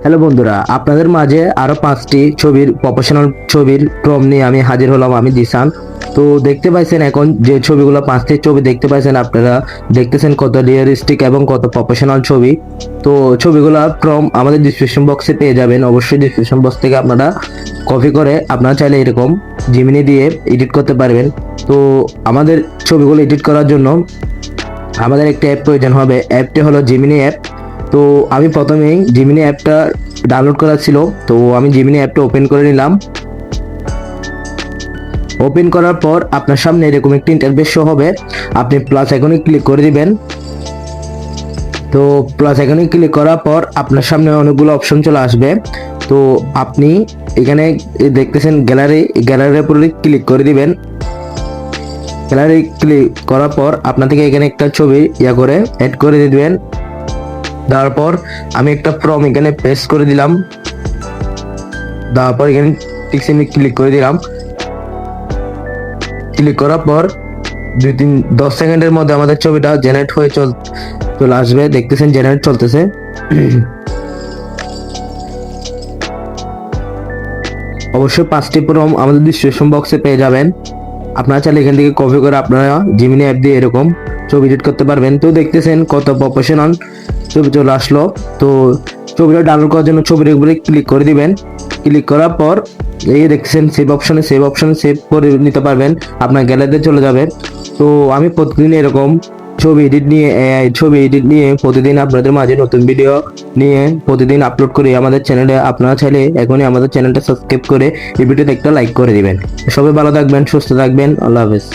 Hello বন্ধুরা, আপনাদের মাঝে আরো 5টি ছবির প্রফেশনাল ছবির ক্রম নিয়ে আমি হাজির হলাম। আমি জিসান। তো দেখতে পাইছেন এখন যে ছবিগুলো 5টি ছবি দেখতে পাইছেন, আপনারা দেখতেছেন কত রিয়েলিস্টিক এবং কত প্রফেশনাল ছবি। তো ছবিগুলো ক্রম আমাদের ডিসক্রিপশন বক্সে পেয়ে যাবেন। অবশ্যই ডিসক্রিপশন বক্স থেকে আপনারা কপি করে আপনারা চাইলে এরকম জিমিনি দিয়ে এডিট করতে পারবেন। তো আমাদের ছবিগুলো এডিট করার জন্য আমাদের একটা অ্যাপ প্রয়োজন হবে। অ্যাপটি হলো জিমিনি অ্যাপ। তো আমি প্রথমেই জিমিনি অ্যাপটা ডাউনলোড করা ছিল, তো আমি জিমিনি অ্যাপটা ওপেন করে নিলাম। ওপেন করার পর আপনার সামনে এরকম একটি ইন্টারফেস শো হবে। আপনি প্লাস আইকনে ক্লিক করে দিবেন। তো প্লাস আইকনে ক্লিক করার পর আপনার সামনে অনেকগুলো অপশন চলে আসবে। তো আপনি এখানে দেখতেছেন গ্যালারির উপরে ক্লিক করে দিবেন। গ্যালারি ক্লিক করার পর আপনার থেকে এখানে একটা ছবি করে অ্যাড করে দিবেন। তারপর আমি একটা ফর্ম এখানে পেস্ট করে দিলাম। তারপর এখানে টিকসিনে ক্লিক করে দিলাম। ক্লিক করার পর 10 সেকেন্ডের মধ্যে আমাদের ছবিটা জেনারেট হয়ে চলে আসবে। দেখতেছেন জেনারেট চলতেছে। অবশ্যই 5টি ফর্ম আমাদের ডিসক্রিপশন বক্সে পেয়ে যাবেন। আপনারা চাইলে এখান থেকে কপি করে আপনারা জিমিনি অ্যাপ দিয়ে এরকম ছবি এডিট করতে পারবেন। তো দেখতেছেন কত প্রফেশনাল ছবি চলে আসলো। তো ছবিটা ডাউনলোড করার জন্য ছবির উপরে ক্লিক করে দিবেন। ক্লিক করার পর এই দেখতেছেন সেভ অপশনে সেভ করে নিতে পারবেন, আপনার গ্যালারিতে চলে যাবে। তো আমি প্রতিদিন এরকম ছবি এডিট নিয়ে প্রতিদিন আপনাদের মাঝে নতুন ভিডিও নিয়ে প্রতিদিন আপলোড করি আমাদের চ্যানেলে। আপনারা চাইলে এখনই আমাদের চ্যানেলটা সাবস্ক্রাইব করে এই ভিডিওতে একটা লাইক করে দিবেন। সবাই ভালো থাকবেন, সুস্থ থাকবেন। আল্লাহ হাফেজ।